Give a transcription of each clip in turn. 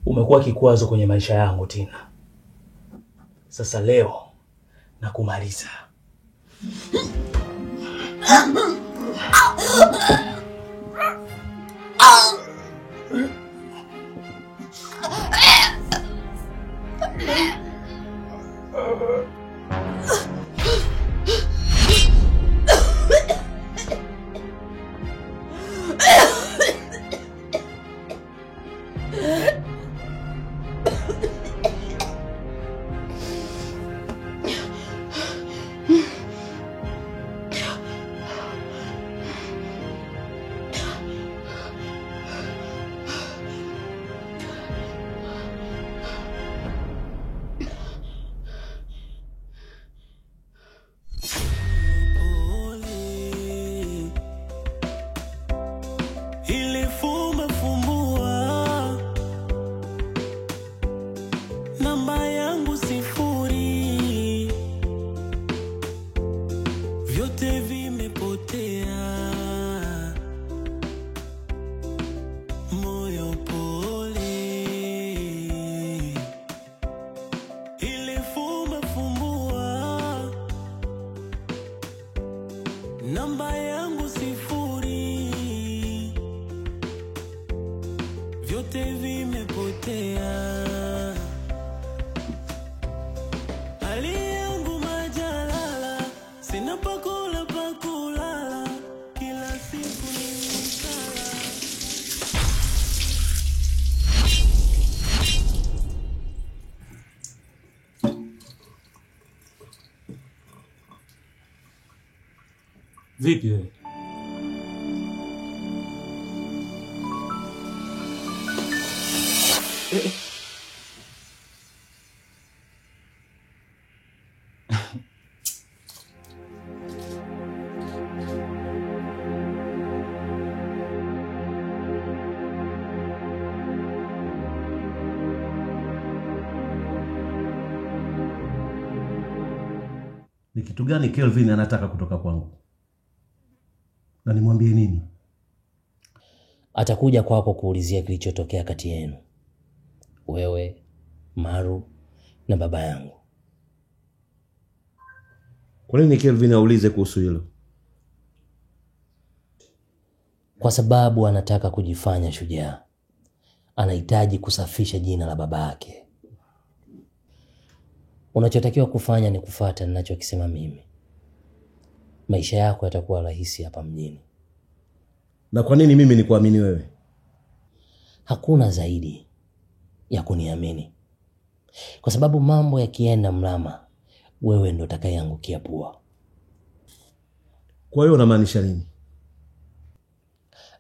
Umekuwa kikwazo kwenye maisha yangu Tina. Sasa leo nakumaliza. Vipi wewe? Ni kitu gani Kelvin anataka kutoka kwangu? Na nimwambie nini? Atakuja kwako kuulizia kilichotokea kati yenu. Wewe, Maru na baba yangu. Kwa nini Kelvin aulize kuhusu hilo? Kwa sababu anataka kujifanya shujaa. Anahitaji kusafisha jina la baba yake. Unachotakiwa kufanya ni kufuata ninachokisema mimi. Maisha yako yatakuwa rahisi hapa mjini. Na kwa nini mimi nikuamini wewe? Hakuna zaidi ya kuniamini. Kwa sababu mambo yakienda mlama, wewe ndo utakayeangukia pua. Kwa hiyo unamaanisha nini?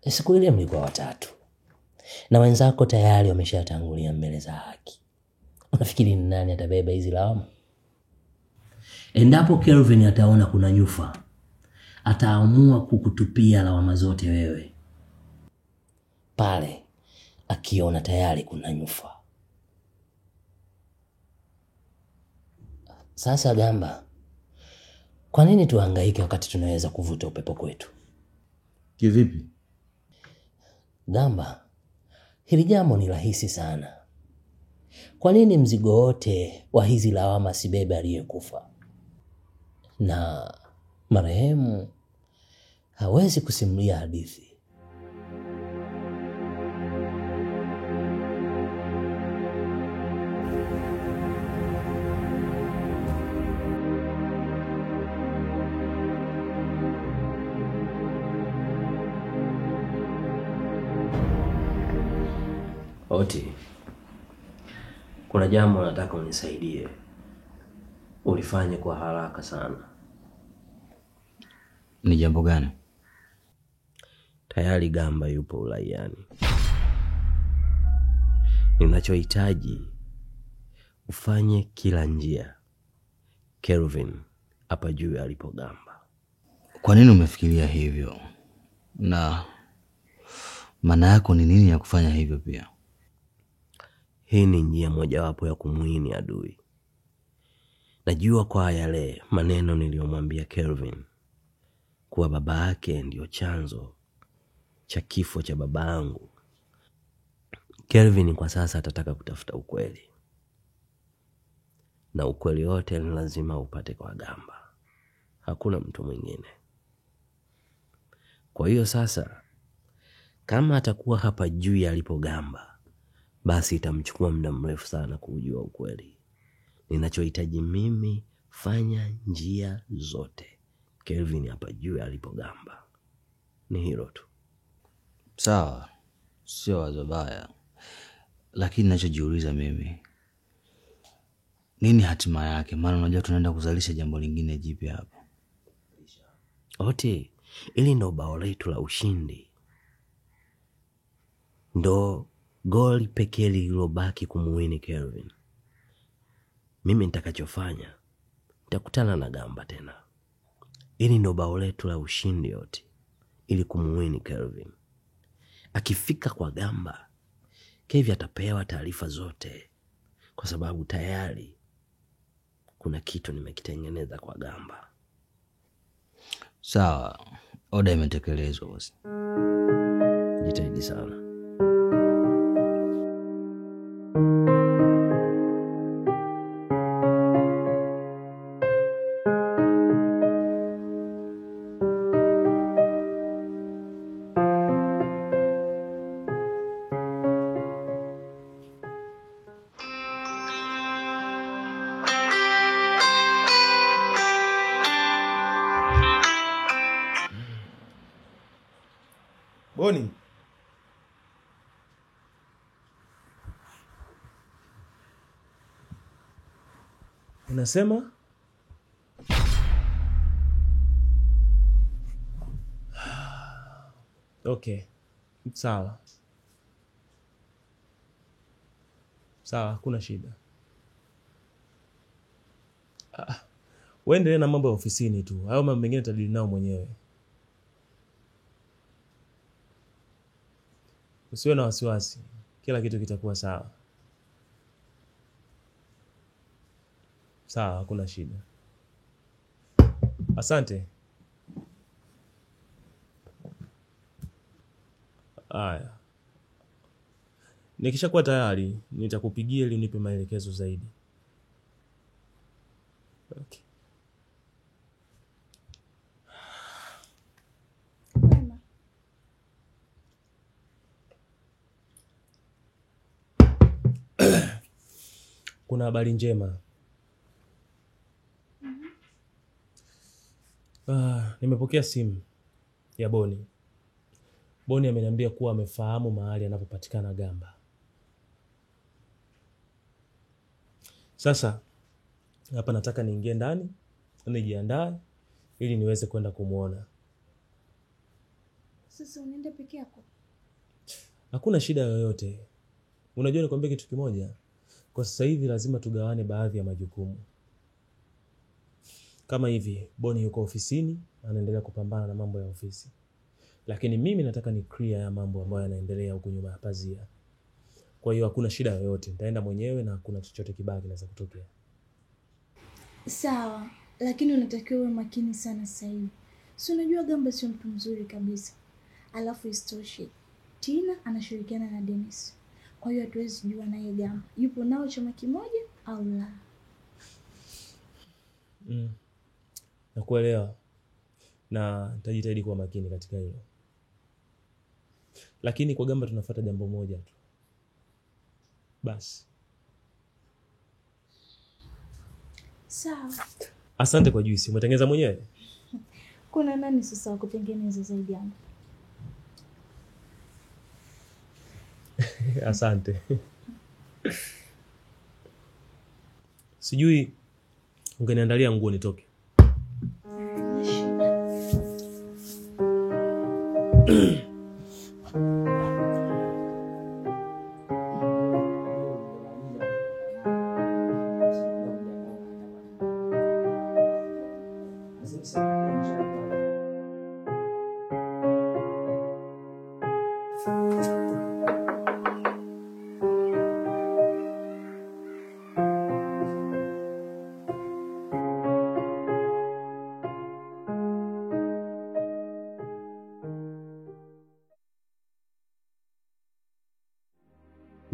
Siku ile mlikuwa watatu. Na wenzako tayari wameshatangulia mbele za haki. Unafikiri ni nani atabeba hizi lawama? Endapo Kelvin ataona kuna nyufa, ataamua kukutupia lawama zote wewe. Pale akiona tayari kuna nyufa. Sasa Gamba, kwa nini tuhangaike wakati tunaweza kuvuta upepo kwetu? Kivipi? Gamba, hili jambo ni rahisi sana. Kwa nini mzigo wote wa hizi lawama sibebe aliyekufa? Na marehemu hawezi kusimulia hadithi. Oti, kuna jambo nataka unisaidie. Ulifanye kwa haraka sana. Ni jambo gani? Tayari Gamba yupo Ulaiani. Ninachohitaji ufanye kila njia Kelvin hapa juu alipo Gamba. Kwa nini umefikiria hivyo? Na maana yako ni nini ya kufanya hivyo pia? Hii ni njia mojawapo ya kumuini adui. Najua kwa yale maneno niliyomwambia Kelvin kuwa baba yake ndio chanzo cha kifo cha babangu. Kelvin kwa sasa atataka kutafuta ukweli, na ukweli wote ni lazima upate kwa Gamba, hakuna mtu mwingine. Kwa hiyo sasa, kama atakuwa hapa juu alipo Gamba, basi itamchukua muda mrefu sana kujua ukweli. Ninachohitaji mimi, fanya njia zote Kelvin hapa juu alipo Gamba, ni hilo tu. Sawa, sio wazo baya, lakini nachojiuliza mimi, nini hatima yake? Maana unajua tunaenda kuzalisha jambo lingine jipya hapa. Oti, ili ndo bao letu la ushindi, ndo goli pekee lililobaki kumuwini Kelvin. Mimi nitakachofanya, nitakutana na Gamba tena. Ili ndo bao letu la ushindi yote, ili kumuwini Kelvin. Akifika kwa Gamba, Kevi atapewa taarifa zote, kwa sababu tayari kuna kitu nimekitengeneza kwa Gamba. Sawa, oda imetekelezwa bosi. Jitahidi sana. Boni. Unasema? Okay. Sawa. Sawa, hakuna shida. Wewe endelea na mambo ya ofisini tu. Hayo mambo mengine tadili nao mwenyewe. Usiwe na wasiwasi. Kila kitu kitakuwa sawa. Sawa, hakuna shida. Asante. Haya. Nikishakuwa tayari, nitakupigia ili unipe maelekezo zaidi. Okay. Kuna habari njema. Nimepokea simu ya Boni. Boni ameniambia kuwa amefahamu mahali anapopatikana Gamba. Sasa hapa nataka niingie ndani, nijiandae ili niweze kwenda kumuona. Sasa unaenda peke yako? Hakuna shida yoyote. Unajua nikwambie kitu kimoja? Kwa sasa hivi lazima tugawane baadhi ya majukumu. Kama hivi, Boni yuko ofisini, anaendelea kupambana na mambo ya ofisi. Lakini mimi nataka ni clear ya mambo ambayo yanaendelea huko nyuma ya pazia. Kwa hiyo hakuna shida yoyote. Nitaenda mwenyewe na hakuna chochote kibaya kinaweza kutokea. Sawa, lakini unatakiwa uwe makini sana sasa hivi. Si unajua Gamba sio mtu mzuri kabisa. Alafu isitoshe, Tina anashirikiana na Dennis. Kwa hiyo hatuwezi jua naye Gamba yupo nao chama kimoja au la. Nakuelewa. Na nitajitahidi kuwa makini katika hilo. Lakini kwa Gamba tunafuata jambo moja tu. Basi. Sawa. Asante kwa juisi. Umetengeneza mwenyewe? Kuna nani sasa wa kutengeneza zaidi yangu? Asante. Sijui ungeniandalia nguo nitoke.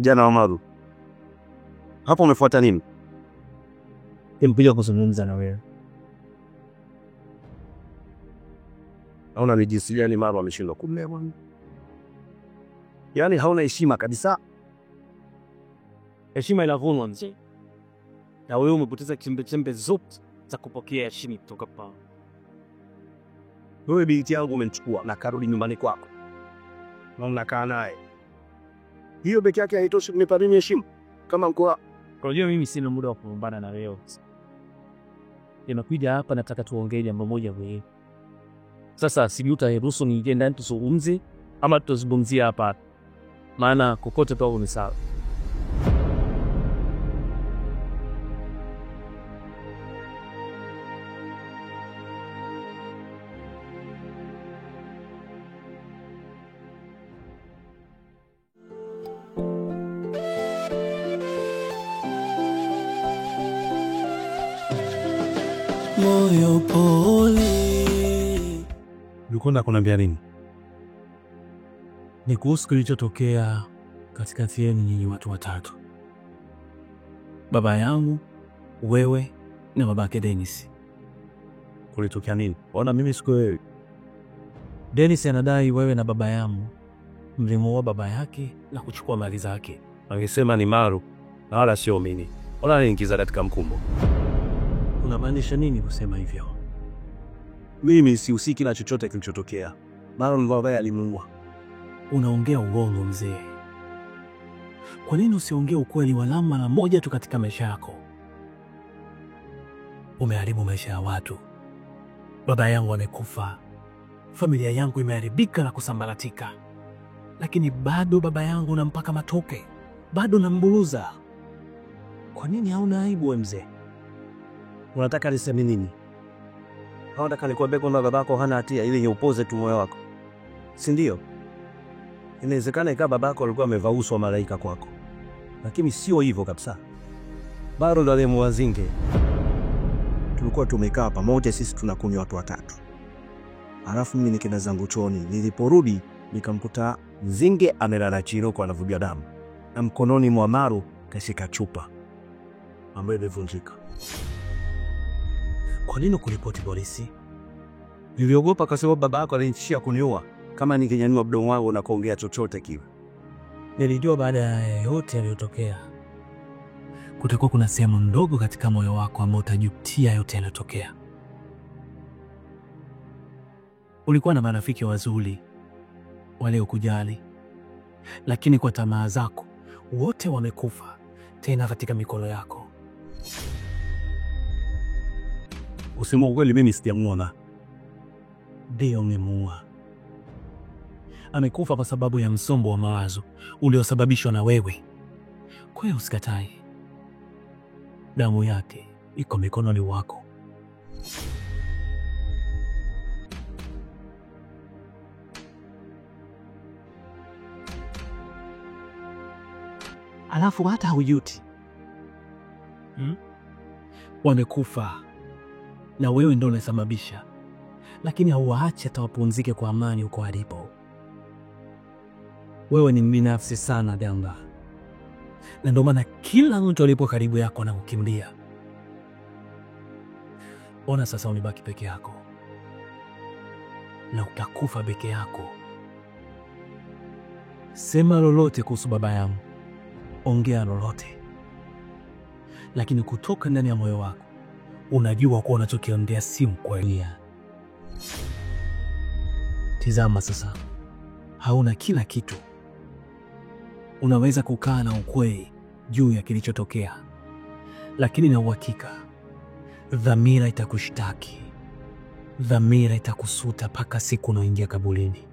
Jana wa Maru. Hapo umefuata nini? Nimekuja kuzungumza na wewe. Hauna ni jinsi gani Maru ameshindwa kumlea bwana. Yaani hauna heshima kabisa. Heshima inavunwa mzee. Na wewe umepoteza chembe zote za kupokea heshima kutoka kwa. Wewe binti yangu umenichukua na karudi nyumbani kwako. Na unakaa naye. Hiyo peke yake haitoshi kunipa mimi heshima kama mkoa. Unajua mimi sina muda wa kupambana na wewe. Nimekuja hapa nataka tuongee jambo moja muhimu. Sasa sijui utaruhusu nije ndani tuzungumze ama tutazungumzia hapa. Maana kokote tu ni sawa. Moyo pole. Ulikuwa unaniambia nini? Ni kuhusu kilichotokea katikati yenu nyinyi watu watatu. Baba yangu, wewe na babake Dennis. Kulitokea nini? Ona mimi siku wewe. Dennis anadai wewe na baba yangu mlimuoa baba yake na kuchukua mali zake. Angesema ni Maru na wala sio mimi. Ona niingiza katika mkumbo. Unamaanisha nini kusema hivyo? Mimi sihusiki na chochote kilichotokea. Maru ndo baba alimuua. Unaongea uongo mzee. Kwa nini usiongee ukweli wa mara moja tu katika maisha yako? Umeharibu maisha ya watu. Baba yangu amekufa. Familia yangu imeharibika na kusambaratika. Lakini bado baba yangu unampaka matope. Bado namburuza. Kwa nini hauna aibu wewe mzee? Unataka niseme nini? Unataka nikwambie kwamba babako hana hatia ili upoze tu moyo wako? Si ndio? Inawezekana ikawa babako alikuwa amevaa uso wa malaika kwako. Lakini sio hivyo kabisa. Bado ndo alimuua Zinge. Tulikuwa tumekaa pamoja sisi tunakunywa watu watatu. Alafu mimi nikenda zangu chooni. Niliporudi nikamkuta Zinge amelala chini kwa anavuja damu. Na mkononi mwa Maru kashika chupa ambayo imevunjika. Kwa nini kulipoti polisi? Niliogopa kwa sababu babako alinitishia kuniua kama ningenyanyua mdomo wangu na kuongea chochote kile. Nilijua baada ya yote yaliyotokea kutakuwa kuna sehemu ndogo katika moyo wako ambao utajutia yote yaliyotokea. Ulikuwa na marafiki wazuri waliokujali, lakini kwa tamaa zako wote wamekufa tena katika mikono yako. Usema ukweli, mimi sijamuona. Ndio umemuua. Amekufa kwa sababu ya msongo wa mawazo uliosababishwa na wewe. Kwa hiyo usikatai. Damu yake iko mikononi wako. Alafu hata hujuti. Wamekufa na wewe ndio unasababisha. Lakini hauwaachi hata wapumzike kwa amani huko walipo. Wewe ni binafsi sana Damba. Na ndio maana kila mtu alipo karibu yako na kukimbia. Ona sasa umebaki peke yako. Na utakufa peke yako. Sema lolote kuhusu baba yangu. Ongea lolote. Lakini kutoka ndani ya moyo wako unajua kuwa unachokiongea si mkweli. Tizama sasa. Hauna kila kitu. Unaweza kukaa na ukweli juu ya kilichotokea. Lakini na uhakika dhamira itakushtaki. Dhamira itakusuta paka siku unaingia kaburini.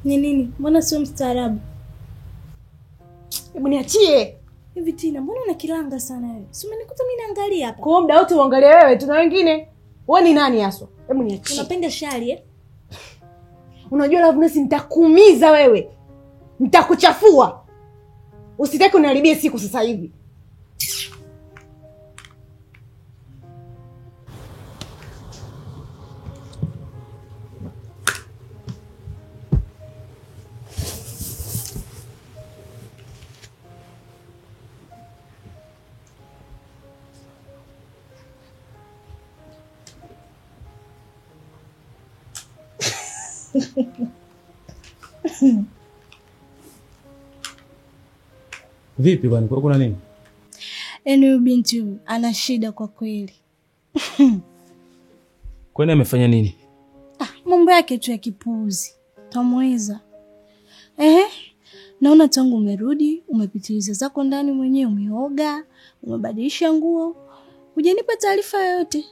Ni nini? Mbona sio mstaarabu? Hebu niachie. Hivi Tina, mbona una kilanga sana wewe? Si umenikuta mimi naangalia hapa. Kwa muda wote uangalie wewe, tuna wengine. Wewe ni nani hasa? Hebu niachie. Unapenda shari eh? Unajua Loveness, nitakuumiza wewe. Nitakuchafua. Usitaki uniharibie siku sasa hivi. Vipi bwana, kuna nini? Huyu binti huyu ana shida kwa kweli. Kwani amefanya nini? Mambo yake tu ya kipuuzi. Tamweza. Naona tangu umerudi, umepitiliza zako ndani mwenyewe, umeoga, umebadilisha nguo. Hujanipa taarifa yoyote.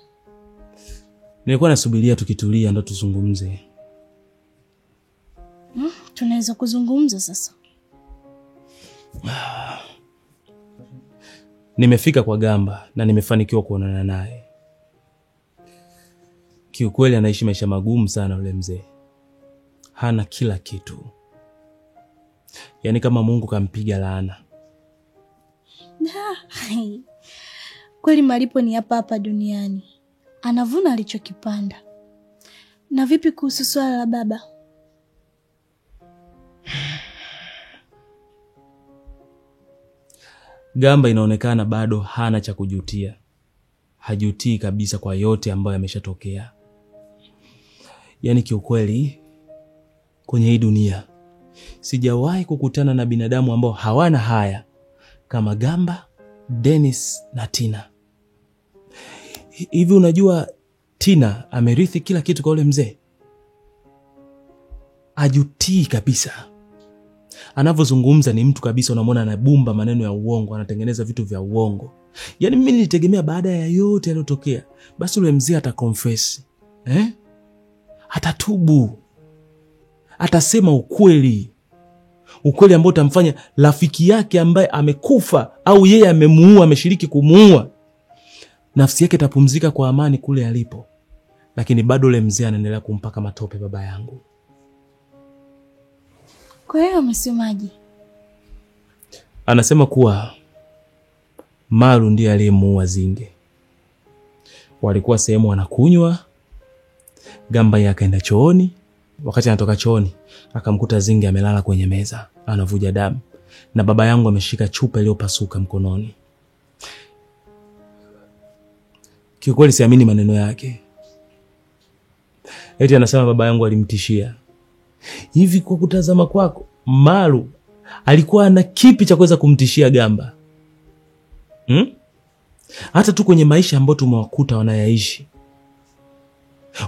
Nilikuwa nasubiria tukitulia ndo tuzungumze. Tunaweza kuzungumza sasa. Nimefika kwa Gamba na nimefanikiwa kuonana naye. Kiukweli anaishi maisha magumu sana yule mzee. Hana kila kitu. Yaani kama Mungu kampiga laana. Kweli malipo ni hapa hapa duniani. Anavuna alichokipanda. Na vipi kuhusu swala la baba? Gamba inaonekana bado hana cha kujutia. Hajutii kabisa kwa yote ambayo yameshatokea. Yaani kiukweli kwenye hii dunia sijawahi kukutana na binadamu ambao hawana haya kama Gamba, Dennis na Tina. Hivi unajua Tina amerithi kila kitu kwa ule mzee? Hajutii kabisa. Anavyozungumza ni mtu kabisa unamwona anabumba maneno ya uongo, anatengeneza vitu vya uongo. Yaani mimi nilitegemea baada ya yote yaliyotokea basi ule mzee ataconfess. Atatubu. Atasema ukweli. Ukweli ambao utamfanya rafiki yake ambaye amekufa au yeye amemuua, ameshiriki kumuua, nafsi yake itapumzika kwa amani kule alipo. Lakini bado ule mzee anaendelea kumpaka matope baba yangu. Kwa hiyo amesemaje? Anasema kuwa Malu ndiye aliyemuua Zinge. Walikuwa sehemu wanakunywa, Gamba yake akaenda chooni. Wakati anatoka chooni akamkuta Zinge amelala kwenye meza, anavuja damu, na baba yangu ameshika chupa iliyopasuka mkononi. Kiukweli siamini maneno yake. Eti anasema baba yangu alimtishia. Hivi kwa kutazama kwako, Malu alikuwa na kipi cha kuweza kumtishia Gamba? Hata tu kwenye maisha ambayo tumewakuta wanayaishi,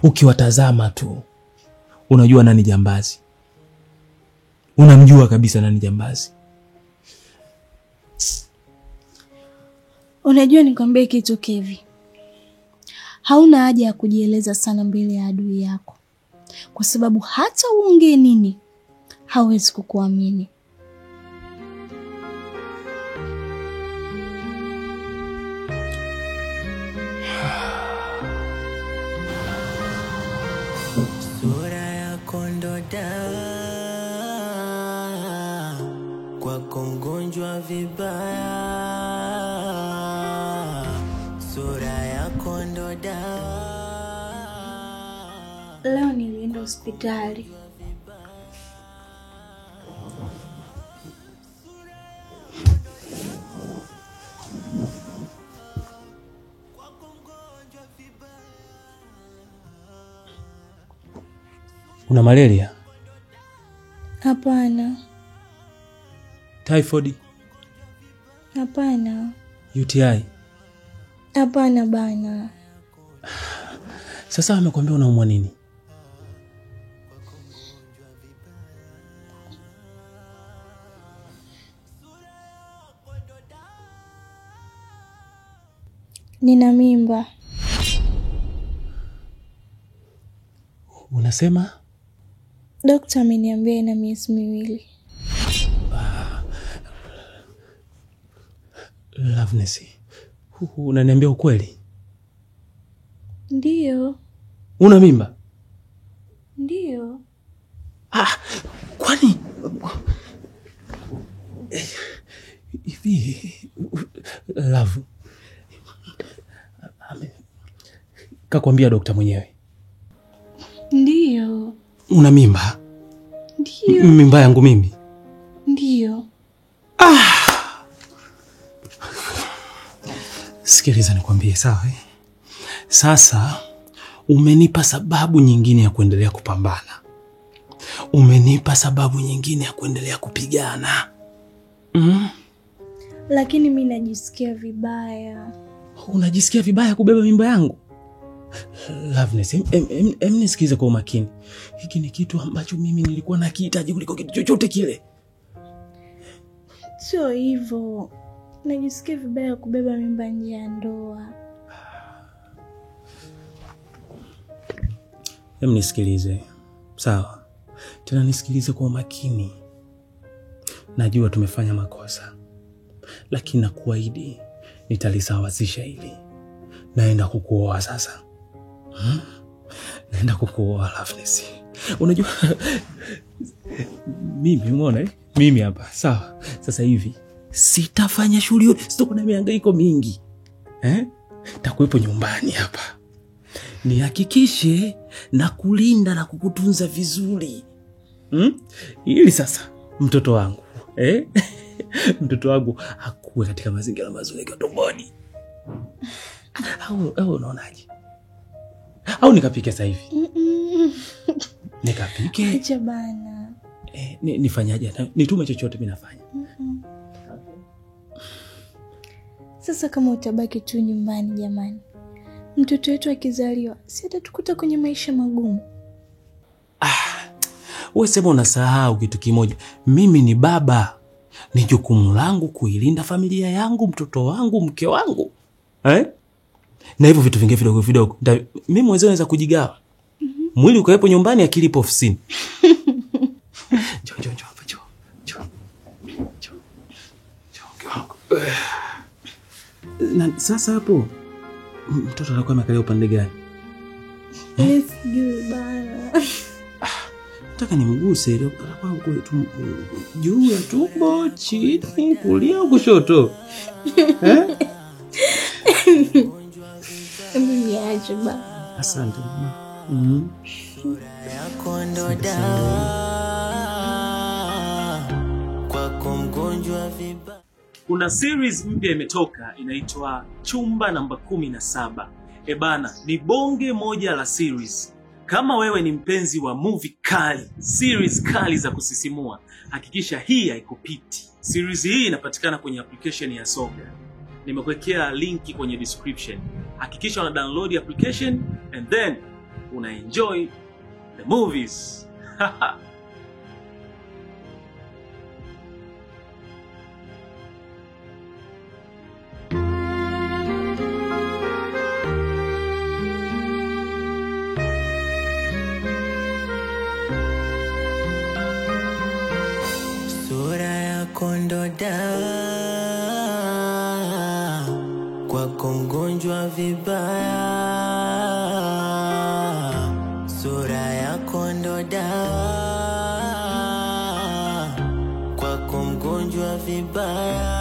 ukiwatazama tu unajua nani jambazi. Unamjua kabisa nani jambazi. Unajua nikwambie kitu Kevi. Hauna haja ya kujieleza sana mbele ya adui yako. Kwa sababu hata uongee nini hawezi kukuamini. Sura yako ndo dawa kwako mgonjwa vibaya. Sura yako ndo dawa. Leo nilienda hospitali. Una malaria? Hapana. Typhoid? Hapana. UTI? Hapana bana. Sasa amekwambia unaumwa nini? Nina mimba. Unasema? Dokta ameniambia ina miezi miwili. Loveness, unaniambia ukweli? Ndiyo. Una mimba? Ndiyo. Kwani hivi Love kakwambia dokta mwenyewe? Ndiyo. Una mimba? Ndiyo. Mimba yangu mimi? Ndiyo. Sikiliza nikwambie, sawa eh? Sasa umenipa sababu nyingine ya kuendelea kupambana. Umenipa sababu nyingine ya kuendelea kupigana. Lakini mimi najisikia vibaya. Unajisikia vibaya kubeba mimba yangu? Loveness, nisikize kwa umakini. Hiki ni kitu ambacho mimi nilikuwa nakihitaji kuliko kitu chochote kile. Sio hivyo. Najisikia vibaya kubeba mimba nje ya ndoa. Nisikilize. Sawa. Tena nisikilize kwa umakini. Najua tumefanya makosa, lakini nakuahidi nitalisawazisha hili. Naenda kukuoa sasa. Naenda kukuoa Loveness. Unajua mimi umeona mimi hapa, sawa? Sasa hivi sitafanya shughuli yote, sitakuwa na mihangaiko mingi. Takuwepo nyumbani hapa. Nihakikishe na kulinda na kukutunza vizuri. Ili sasa mtoto wangu, mtoto wangu akue katika mazingira mazuri kwa tumboni. Au unaonaje? Au nikapike sasa hivi? Nikapike? Acha bana. Nifanyaje? Nitume chochote mimi nafanya. Sasa kama utabaki tu nyumbani jamani, mtoto wetu akizaliwa si atatukuta kwenye maisha magumu. Wewe sema unasahau kitu kimoja. Mimi ni baba. Ni jukumu langu kuilinda familia yangu, mtoto wangu, mke wangu. Na hivyo vitu vingine vidogo vidogo. Mimi mwenyewe naweza kujigawa. Mwili ukaepo nyumbani, akili ipo ofisini. Njoo hapa, njoo. Na sasa hapo mtoto anakuwa amekalia upande gani? Sijui bana. Nataka nimguse ile kwa juu ya tumbo, chini, kulia au kushoto. Mimi acha bana. Asante mama. Yako ndo kwa kumgonjwa vibaya. Kuna series mpya imetoka inaitwa Chumba namba 17. Bana, ni bonge moja la series. Kama wewe ni mpenzi wa movie kali, series kali za kusisimua, hakikisha hii haikupiti. Series hii inapatikana kwenye application ya Soga. Nimekuwekea linki kwenye description. Hakikisha una download application and then una enjoy the movies. Ndo kwako mgonjwa vibaya, sura yako ndo kwako mgonjwa vibaya,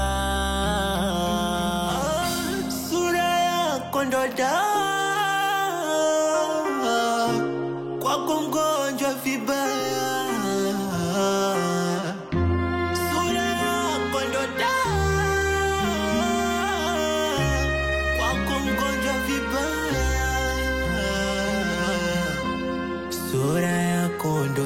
sura yako ndo kwako mgonjwa vibaya. Sura yako ndo